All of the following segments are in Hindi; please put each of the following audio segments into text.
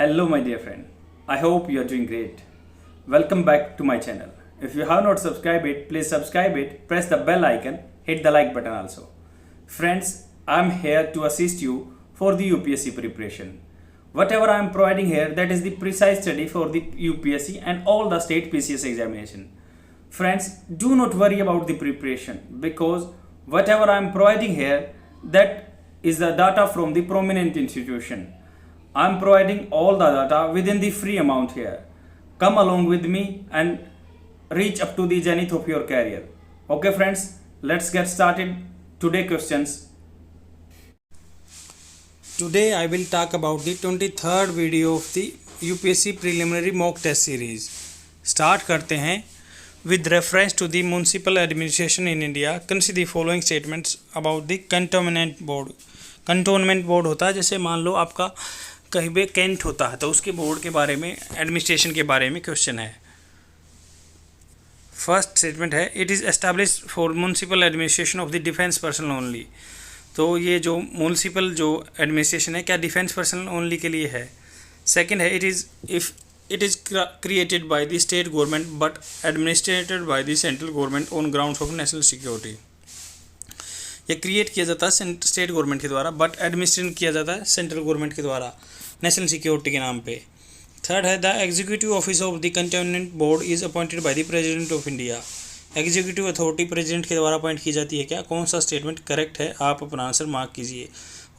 Hello, my dear friend. I hope you are doing great. Welcome back to my channel. If you have not subscribed it, please subscribe it, press the bell icon, hit the like button also. Friends, I am here to assist you for the UPSC preparation. Whatever I am providing here, that is the precise study for the UPSC and all the state PCS examination. Friends, do not worry about the preparation because whatever I am providing here, that is the data from the prominent institution. I am providing all the data within the free amount here. Come along with me and reach up to the zenith of your career. Okay friends, let's get started. Today questions. Today I will talk about the 23rd video of the UPSC preliminary mock test series. Start करते हैं. With reference to the municipal administration in India, consider the following statements about the cantonment board. Cantonment board होता है जैसे मान लो आपका कहीं पे कैंट होता है तो उसके बोर्ड के बारे में एडमिनिस्ट्रेशन के बारे में क्वेश्चन है. फर्स्ट स्टेटमेंट है it is establish for municipal administration of the defence personal only. तो ये जो म्यूनसिपल जो एडमिनिस्ट्रेशन है क्या डिफेंस पर्सनल ओनली के लिए है. सेकंड है it is created by the state government but administrated by the central government on grounds of national security. ये क्रिएट किया जाता है स्टेट गवर्नमेंट के द्वारा बट एडमिनिस्ट्रेट किया जाता है सेंट्रल गवर्नमेंट के द्वारा नेशनल सिक्योरिटी के नाम पे. थर्ड है the executive office of the containment board is appointed by the president of India. Executive authority president के द्वारा अपॉइंट की जाती है. क्या कौन सा स्टेटमेंट करेक्ट है, आप अपना आंसर मार्क कीजिए.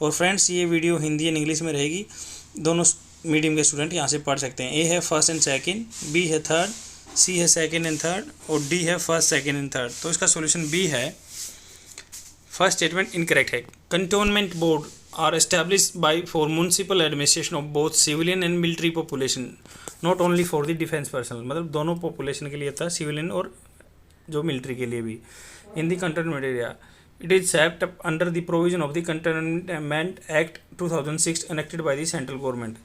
और फ्रेंड्स ये वीडियो हिंदी एंड इंग्लिश में रहेगी, दोनों मीडियम के स्टूडेंट यहाँ से पढ़ सकते हैं. ए है फर्स्ट एंड सेकेंड, बी है थर्ड, सी है सेकेंड एंड थर्ड और डी है फर्स्ट सेकेंड एंड थर्ड. तो इसका सोल्यूशन बी है. फर्स्ट स्टेटमेंट इनकरेक्ट है. Cantonment board are established by for municipal administration of both civilian and military population not only for the defence personnel. मतलब दोनों पॉपुलेशन के लिए था, सिविलियन और जो मिलिट्री के लिए भी. In the cantonment area it is set up under the provision of the cantonment act 2006 enacted bye the central government.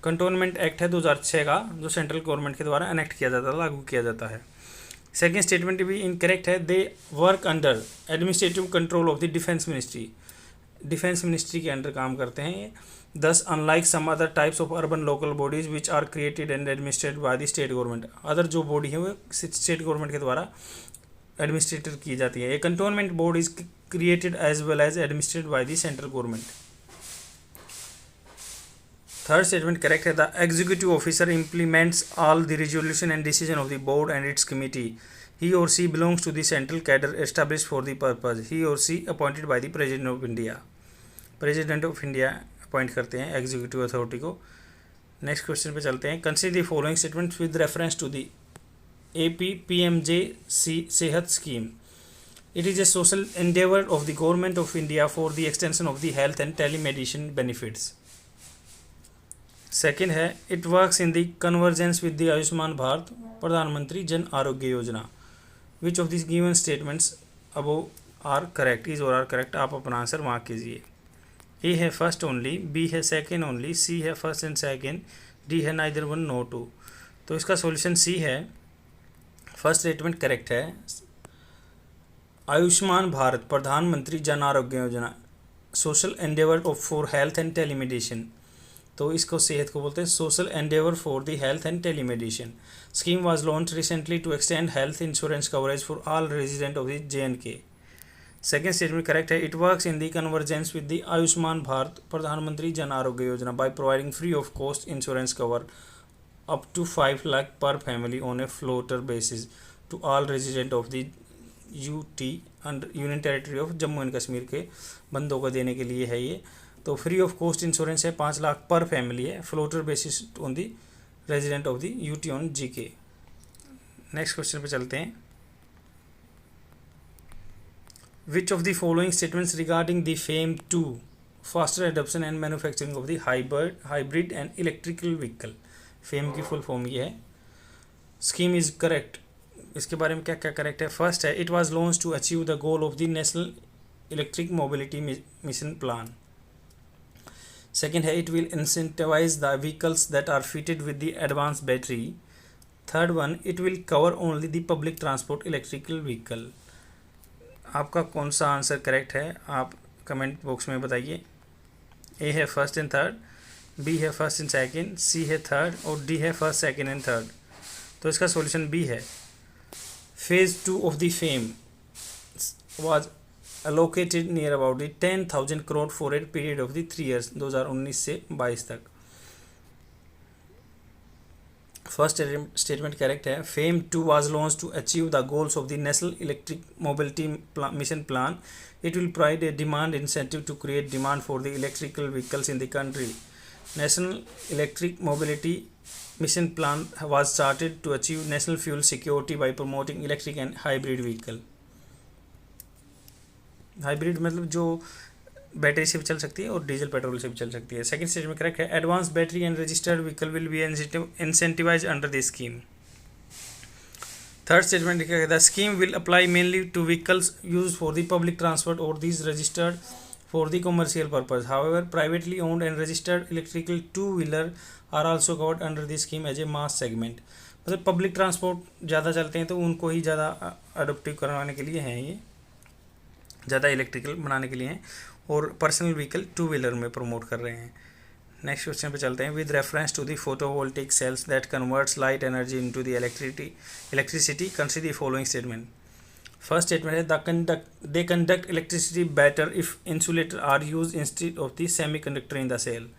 Cantonment act है 2006 का जो सेंट्रल गवर्नमेंट के द्वारा एनेक्ट किया जाता है, लागू किया जाता है. सेकेंड स्टेटमेंट भी इनकरेक्ट है. They work under administrative control of the defence ministry. Defence ministry के अंडर काम करते हैं ये. This unlike some other types of urban local bodies which are created and administered by the state government. Other जो बॉडी है वो स्टेट गवर्नमेंट के द्वारा एडमिनिस्ट्रेटेड की जाती है. A cantonment board is created as well as administrated by the central government. Third statement correct है. The executive officer implements all the resolution and decision of the board and its committee. He or she belongs to the central cadre established for the purpose. He or she appointed by the President of India. President of India appoint करते हैं एग्जीक्यूटिव अथॉरिटी को. नेक्स्ट क्वेश्चन पे चलते हैं. Consider the following statements with reference to the APPMJ Sehat scheme. It is a social endeavor of the government of India for the extension of the health and telemedicine benefits. Second है it works in the convergence with the Ayushman Bharat Pradhanmantri Jan Arogya Yojana. Which of this given statements above are correct, is और आर करेक्ट, आप अपना आंसर मार्क कीजिए. ए है फर्स्ट ओनली, बी है सेकेंड ओनली, सी है फर्स्ट एंड सेकेंड, डी है नाइदर वन नो टू. तो इसका सॉल्यूशन सी है. फर्स्ट स्टेटमेंट करेक्ट है. Ayushman Bharat Pradhanmantri Jan Arogya Yojana social endeavour for health and telemedicine. तो इसको सेहत को बोलते हैं social endeavour for the health and telemedicine. Scheme was launch recently to extend health insurance coverage for all resident of the JNK. Second statement correct है. It works in the convergence with the Ayushman Bharat Pradhanmantri Jan Arogya Yojana by providing free of cost insurance cover up to 5 lakh पर family on A floater basis to all resident of the UT under union territory of Jammu and Kashmir के बंदों को देने के लिए है ये. तो फ्री ऑफ कॉस्ट इंश्योरेंस है, 5 लाख पर फैमिली है, floater basis on the resident of the UT on GK. Next question पे चलते हैं. Which of the following statements regarding the FAME 2 faster adoption and manufacturing of the hybrid and electrical vehicle. FAME की फुल फॉर्म ये है. Scheme is correct. इसके बारे में क्या क्या करेक्ट है. फर्स्ट है it was launch to achieve the goal of the national electric mobility mission plan. Second है it will incentivize the vehicles that are fitted with the advanced battery. Third one it will cover only the public transport electrical vehicle. आपका कौन सा आंसर करेक्ट है आप कमेंट बॉक्स में बताइए. ए है फर्स्ट एंड थर्ड, बी है फर्स्ट एंड सेकंड, सी है थर्ड और डी है फर्स्ट सेकंड एंड थर्ड। तो इसका सॉल्यूशन बी है। Phase 2 of the fame was allocated near about the 10,000 crore for a period of the 3 years 2019 से 22 तक। फर्स्ट स्टेटमेंट करेक्ट है। Fame 2 was launched to achieve the goals of the National Electric Mobility Mission Plan. It will provide a demand incentive to create demand for the electrical vehicles in the country. National Electric Mobility Mission Plan was started to achieve national fuel security by promoting electric and hybrid vehicle. Hybrid मतलब जो बैटरी से भी चल सकती है और डीजल पेट्रोल से भी चल सकती है। सेकंड स्टेज में करेक्ट है। Advance battery and registered vehicle will be incentivize under the scheme. Third statement लिखा है the scheme will apply mainly to vehicles use for the public transport और these registered for the commercial purpose. However privately owned and registered electrical two wheeler are also covered under the scheme as a mass segment. मतलब पब्लिक ट्रांसपोर्ट ज़्यादा चलते हैं तो उनको ही ज़्यादा अडोप्टिव करवाने के लिए हैं, ये ज़्यादा इलेक्ट्रिकल बनाने के लिए हैं और पर्सनल व्हीकल टू व्हीलर में प्रमोट कर रहे हैं। नेक्स्ट क्वेश्चन पे चलते हैं। With reference to the photovoltaic cells that converts light energy into the electricity consider the following statement. First statement है they conduct electricity better if insulator are use instead of the semiconductor in the cell.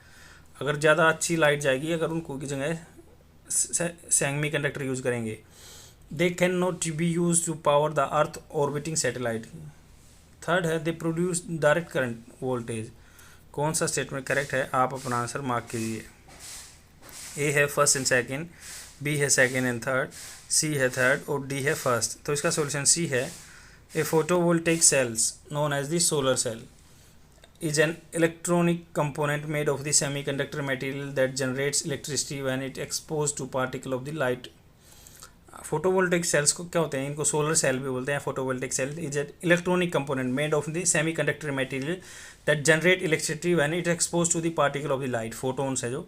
अगर ज़्यादा अच्छी लाइट जाएगी अगर उनको की जगह सेमी कंडक्टर यूज़ करेंगे। They can not be use to power the earth orbiting satellite. Third है they produce direct current voltage. कौन सा स्टेटमेंट करेक्ट है आप अपना आंसर मार्क कीजिए। ए है फर्स्ट एंड सेकंड, बी है सेकंड एंड थर्ड, सी है थर्ड और डी है फर्स्ट। तो इसका सॉल्यूशन सी है। A photovoltaic cells known as the solar cell is an electronic component made of the semiconductor material that generates electricity when it exposed to particle of the light. Photovoltaic sales को क्या होते हैं, इनको सोलर सेल भी बोलते हैं। Photovoltaic cell is an electronic component made of the semiconductor material that generate electricity when it expose to the particle of the light. Photons है जो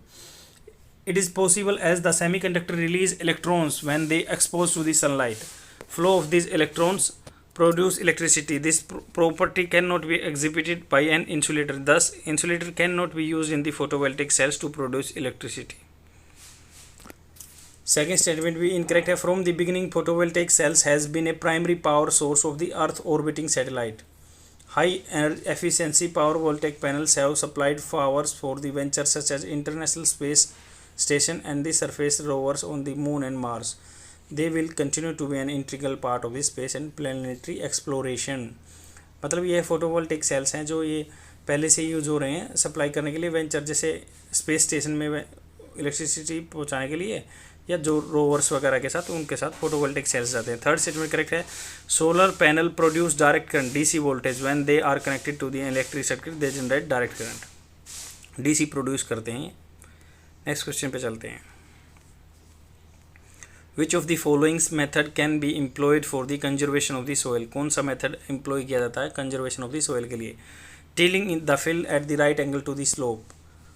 it is possible as the semiconductor release electrons when they expose to the sunlight. Flow of this electrons produce electricity. This property cannot be exhibited by an insulator. Thus, insulator cannot be used in the photovoltaic cells to produce electricity. Second statement भी incorrect है. From the beginning, photovoltaic cells has been a primary power source of the Earth orbiting satellite. High efficiency power voltaic panels have supplied powers for the ventures such as International Space Station and the surface rovers on the Moon and Mars. They will continue to be an integral part of the space and planetary exploration. मतलब ये फोटोवोल्टिक सेल्स हैं जो ये पहले से यूज़ हो रहे हैं सप्लाई करने के लिए वेंचर जैसे स्पेस स्टेशन में इलेक्ट्रिसिटी पहुंचाने के लिए, या जो रोवर्स वगैरह के साथ उनके साथ फोटोवोल्टिक सेल्स जाते हैं। थर्ड स्टेटमेंट करेक्ट है। Solar panel produce direct current DC voltage when they are connected to the electric circuit they generate direct current. DC produce करते हैं। नेक्स्ट क्वेश्चन पे चलते हैं। Which of the following method can be employed for the conservation of the soil? कौन सा मेथड एम्प्लॉय किया जाता है कंजर्वेशन ऑफ द सोइल के लिए? Tilling in the field at the right angle to the slope.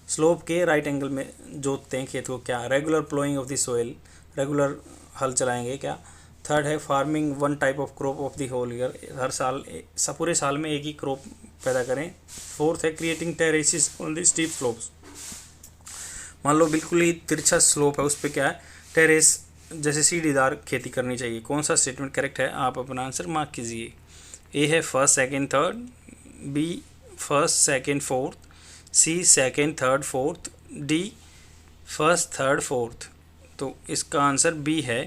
Slope के राइट एंगल में जोतते हैं खेत को क्या? Regular ploughing of the soil, regular हल चलाएंगे क्या? थर्ड है farming one type of crop of the whole year, हर साल पूरे साल में एक ही क्रॉप पैदा करें। फोर्थ है creating terraces on the steep slopes. मान लो बिल्कुल ही तिरछा स्लोप है उस पर क्या है टेरेस जैसे सीढ़ीदार खेती करनी चाहिए। कौन सा स्टेटमेंट करेक्ट है आप अपना आंसर मार्क कीजिए। ए है first second third, B first second fourth, C second third fourth, D first third fourth. तो इसका आंसर बी है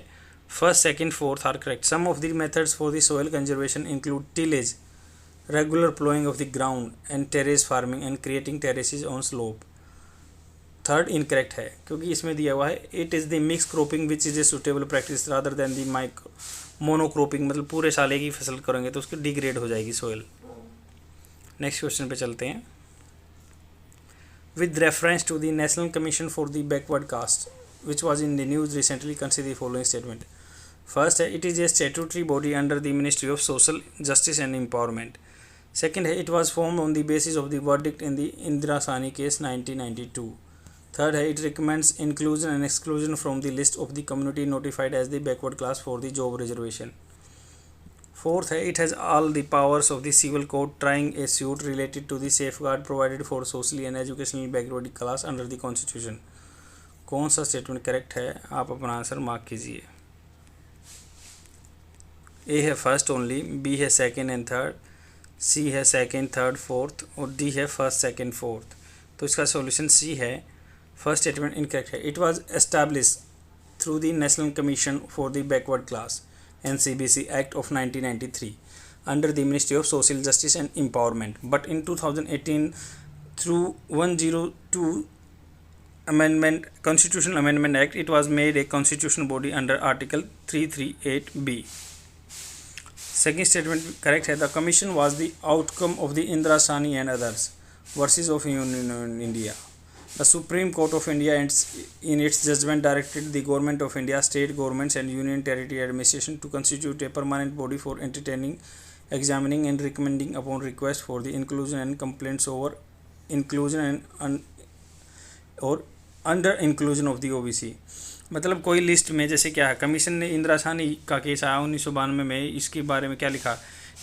first second fourth are correct. Some of the methods for the soil conservation include tillage, regular ploughing of the ground and terrace farming and creating terraces on slope. Third incorrect है क्योंकि इसमें दिया हुआ है it is the mix cropping which is a suitable practice rather than the monocropping, मतलब पूरे साल एक ही फसल करेंगे तो उसकी डिग्रेड हो जाएगी सोइल। नेक्स्ट क्वेश्चन पे चलते हैं। With reference to the national commission for the backward caste which was in the news recently consider the following statement. First है it is a statutory body under the ministry of social justice and empowerment. Second है it was formed on the basis of the verdict in the Indira Sawhney case 1992। Third है it recommends inclusion and exclusion from the list of the community notified as the backward class for the job reservation. Fourth है it has all the powers of the civil code trying a suit related to the safeguard provided for socially and educational backward class under the constitution. कौन सा स्टेटमेंट करेक्ट है, आप अपना आंसर मार्क कीजिए। ए है फर्स्ट ओनली, बी है सेकेंड एंड थर्ड, सी है सेकेंड थर्ड फोर्थ और डी है फर्स्ट सेकेंड फोर्थ। तो इसका सॉल्यूशन सी है। फर्स्ट स्टेटमेंट इनकरेक्ट है। It was establish through the national commission for the backward class NCBC Act of 1993 under the Ministry of Social Justice and Empowerment, but in 2018 through 102 amendment Constitutional Amendment Act it was made a constitutional body under Article 338B. Second statement correct है। The commission was the outcome of the Indira Sahni and others versus of Union in India. The Supreme Court of India in its judgment directed the Government of India, state governments and Union Territory administration to constitute a permanent body for entertaining, examining and recommending upon request for the inclusion and complaints over inclusion or under inclusion of the OBC। मतलब कोई लिस्ट में जैसे क्या है, कमीशन ने इंदिरा साहनी का केस आया 1992 में, इसके बारे में क्या लिखा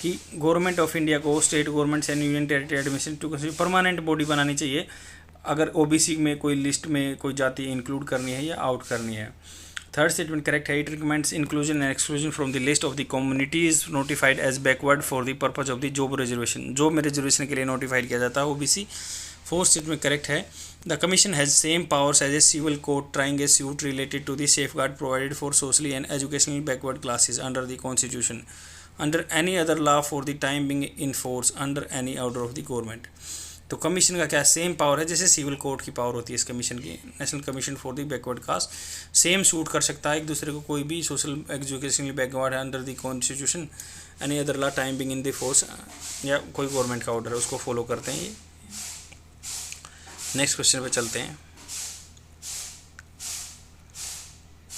कि गवर्नमेंट ऑफ इंडिया को state governments and union territory administration to permanent body बनानी चाहिए अगर ओबीसी में कोई लिस्ट में कोई जाति इंक्लूड करनी है या आउट करनी है। थर्ड स्टेटमेंट करेक्ट है। It recommends inclusion and exclusion from the list of the communities notified as backward for the purpose of the job reservation. Job में रिजर्वेशन के लिए नोटिफाइड किया जाता है ओबीसी। फोर्थ स्टेटमेंट करेक्ट है। The commission has same powers as a civil court trying a suit related to the safeguard provided for socially and educational backward classes under the constitution under any other law for the time being in force under any order of the government. तो कमीशन का क्या सेम पावर है जैसे सिविल कोर्ट की पावर होती है इस कमीशन की। National commission for the backward cast same suit कर सकता है एक दूसरे को, कोई भी सोशल एजुकेशनली बैकवर्ड है under the constitution any other law time being in the force या कोई गवर्नमेंट का ऑर्डर है उसको फॉलो करते हैं ये। नेक्स्ट क्वेश्चन पे चलते हैं।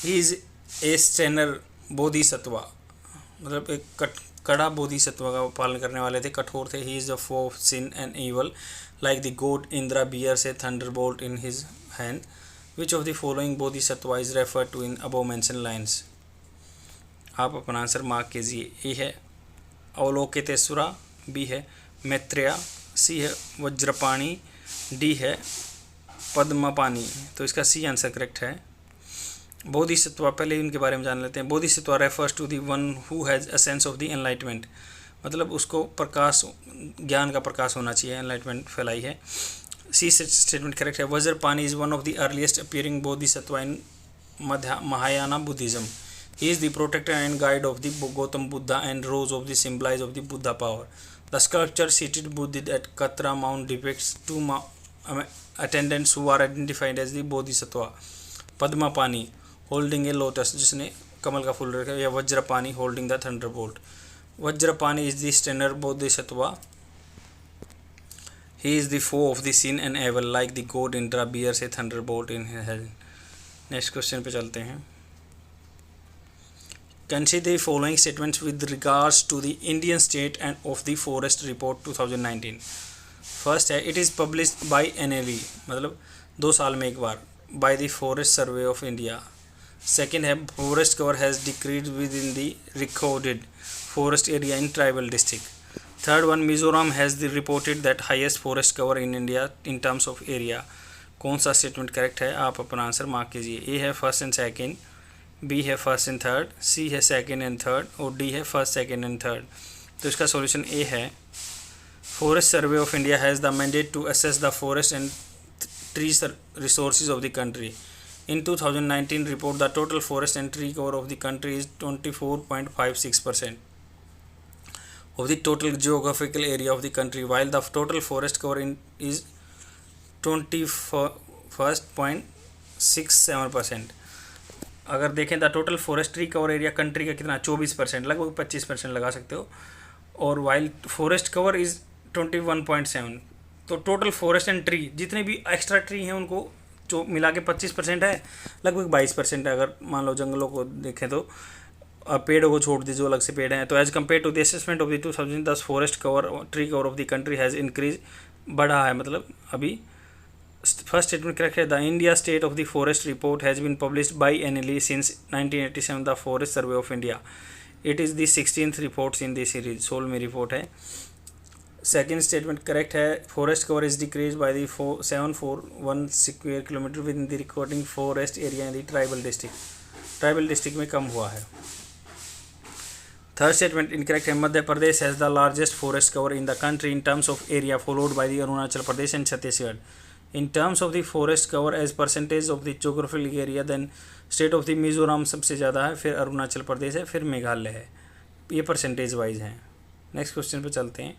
He is a stern Bodhisattva, मतलब एक कड़ा बोधिसत्व का पालन करने वाले थे, कठोर थे। He is the foe of sin and evil like the god Indra bears a thunderbolt in his hand. Which of the following Bodhisattva is referred to in above mention lines. आप अपना आंसर मार्क कीजिए। ए है अवलोकितेश्वरा, बी है मैत्रेय, सी है वज्रपाणी, डी है पद्मपानी। तो इसका सी आंसर करेक्ट है। बोधिसत्व पहले उनके बारे में जान लेते हैं। Bodhisattva refers to the one who has a sense of the enlightenment, मतलब उसको प्रकाश, ज्ञान का प्रकाश होना चाहिए, एनलाइटमेंट फैलाई है। सी स्टेटमेंट करेक्ट है। Vajrapani is one of the earliest appearing bodhisattva in Mahayana Buddhism. He is the protector and guide of the Gautama Buddha and rose of the symbolize of the Buddha power. The sculpture seated Buddha at Katra mount depicts two attendants who are identified as the bodhisattva। Padmapani holding a lotus, जिसने कमल का फूल रखा, या Vajrapani holding the thunderbolt. Vajrapani is the stainer bodhisattva. He is the foe of the sin and evil like the god Indra bears a thunderbolt in his hand. Next question पे चलते हैं। Consider the following statements with regards to the Indian State and of the Forest Report 2019। First है it is published by NLE, मतलब 2 साल में एक बार, by the forest survey of India. Second है forest cover has decrease within the recorded forest area in tribal district. Third one Mizoram has reported that highest forest cover in India in terms of area. कौन सा स्टेटमेंट करेक्ट है, आप अपना आंसर मार्क कीजिए। ए है फर्स्ट एंड सेकेंड, बी है फर्स्ट एंड थर्ड, सी है सेकेंड एंड थर्ड और डी है फर्स्ट सेकेंड एंड थर्ड। तो इसका सॉल्यूशन ए है। Forest Survey of India has the mandate to assess the forest and tree resources of the country. In 2019 report, the total forest and tree cover of the country is 24.56% of the total geographical area of the country, while the total forest cover is 21.67%. अगर देखें the total forest tree cover area country का कितना 24%, लगभग 25% लगा सकते हो, और वाइल फॉरेस्ट कवर इज़ 21.7। तो टोटल फॉरेस्ट एंड ट्री जितने भी एक्स्ट्रा ट्री हैं उनको जो मिला के 25% है, लगभग 22% है अगर मान लो जंगलों को देखें तो। पेड़ों को छोड़ दी जो अलग से पेड़ हैं। तो as compare to the assessment of the 2010 forest cover tree cover of the country has increase, बढ़ा है, मतलब अभी। फर्स्ट स्टेटमेंट करेक्ट है। The India state of the forest report has been published by NLE since 1987। The forest survey of India it is the 16th reports in this series, 16वीं रिपोर्ट है। सेकेंड स्टेटमेंट करेक्ट है, forest cover is decrease by the 741 square kilometre within the recording forest area in the tribal district में कम हुआ है। थर्ड स्टेटमेंट इनकरेक्ट है, Madhya Pradesh has the largest forest cover in the country in terms of area followed by the Arunachal Pradesh and Chhattisgarh. In terms of the forest cover as percentage of the geographical area then state of the Mizoram सबसे ज़्यादा है, फिर अरुणाचल प्रदेश है, फिर मेघालय है। ये परसेंटेज वाइज हैं। नेक्स्ट क्वेश्चन पे चलते हैं।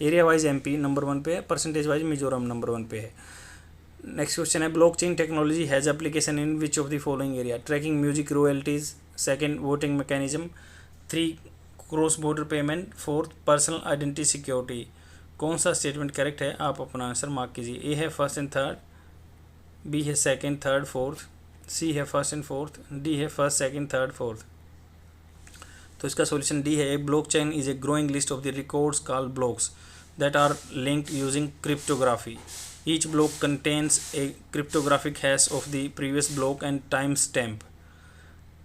एरिया वाइज एमपी नंबर 1 पे है, परसेंटेज वाइज मिजोरम नंबर 1 पे है। नेक्स्ट क्वेश्चन है, blockchain technology has application in which of the following area? Tracking music royalties, second voting mechanism, 3 cross border payment, 4th personal identity security. कौन सा स्टेटमेंट करेक्ट है? आप अपना आंसर मार्क कीजिए। ए है फर्स्ट एंड थर्ड, बी है सेकेंड थर्ड फोर्थ, सी है फर्स्ट एंड फोर्थ, डी है फर्स्ट सेकेंड थर्ड फोर्थ। तो इसका सॉल्यूशन डी है। A blockchain is a growing list of the records called blocks that are linked using cryptography. Each block contains a cryptographic hash of the previous block and timestamp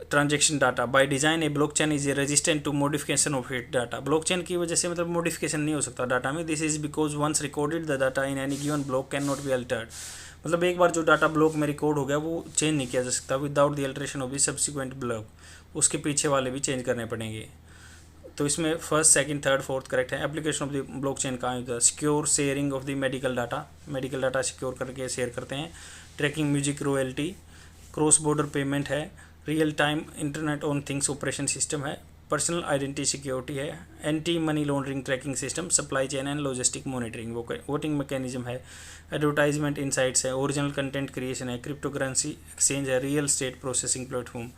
transaction data. By design, a blockchain is resistant to modification of its data. Blockchain की वजह से मतलब modification नहीं हो सकता डाटा में। This is because once recorded the data in any given block cannot be altered. मतलब एक बार जो डाटा ब्लॉक में रिकॉर्ड हो गया वो चेंज नहीं किया जा सकता without the alteration of the subsequent block. उसके पीछे वाले भी चेंज करने पड़ेंगे। तो इसमें first second third fourth correct है। एप्लीकेशन ऑफ द ब्लॉकचेन का होता है secure sharing of the medical data secure करके शेयर करते हैं। Tracking music royalty, cross border payment है, real time internet on things operation system है, पर्सनल आइडेंटिटी सिक्योरिटी है, anti money laundering tracking system, supply chain and logistic monitoring, voting mechanism है, एडवर्टाइजमेंट इनसाइट्स है, ओरिजिनल कंटेंट क्रिएशन है, क्रिप्टो करेंसी एक्सचेंज है, रियल स्टेट प्रोसेसिंग प्लेटफॉर्म।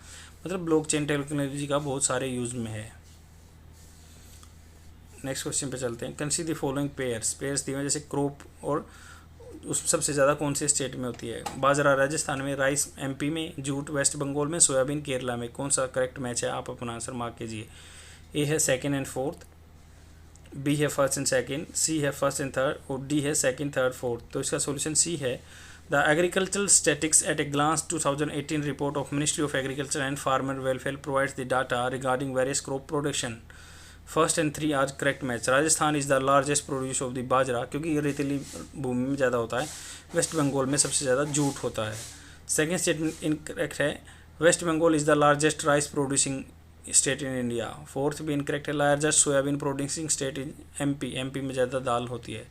मतलब ब्लॉकचेन टेक्नोलॉजी का बहुत सारे यूज में है। नेक्स्ट क्वेश्चन पे चलते हैं। कंसीडर द फॉलोइंग पेयर्स दिए हैं जैसे क्रॉप, और उस सबसे ज़्यादा कौन से स्टेट में होती है? बाजरा राजस्थान में, राइस एमपी में, जूट वेस्ट बंगाल में, सोयाबीन केरला में। कौन सा करेक्ट मैच है? आप अपना आंसर मार्क कीजिए। ए है सेकेंड एंड फोर्थ, बी है फर्स्ट एंड सेकेंड, सी है फर्स्ट एंड थर्ड, और डी है सेकेंड थर्ड फोर्थ। तो इसका सोल्यूशन सी है। The agricultural statics at a glance 2018 report of ministry of agriculture and farmer welfare provides the data regarding various crop production. First and 3 are correct match. Rajasthan is the largest produce of the bajra, क्योंकि ये रेतीली भूमि में ज़्यादा होता है। वेस्ट बंगाल में सबसे ज़्यादा जूट होता है। सेकेंड स्टेटमेंट इनकरेक्ट है। West Bengal is the largest rice producing state in India. Fourth भी इनकरेक्ट है। Largest soybean producing state in MP में ज़्यादा दाल होती है।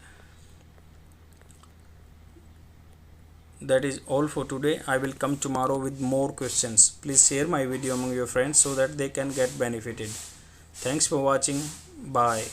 That is all for today. I will come tomorrow with more questions. Please share my video among your friends so that they can get benefited. Thanks for watching. Bye.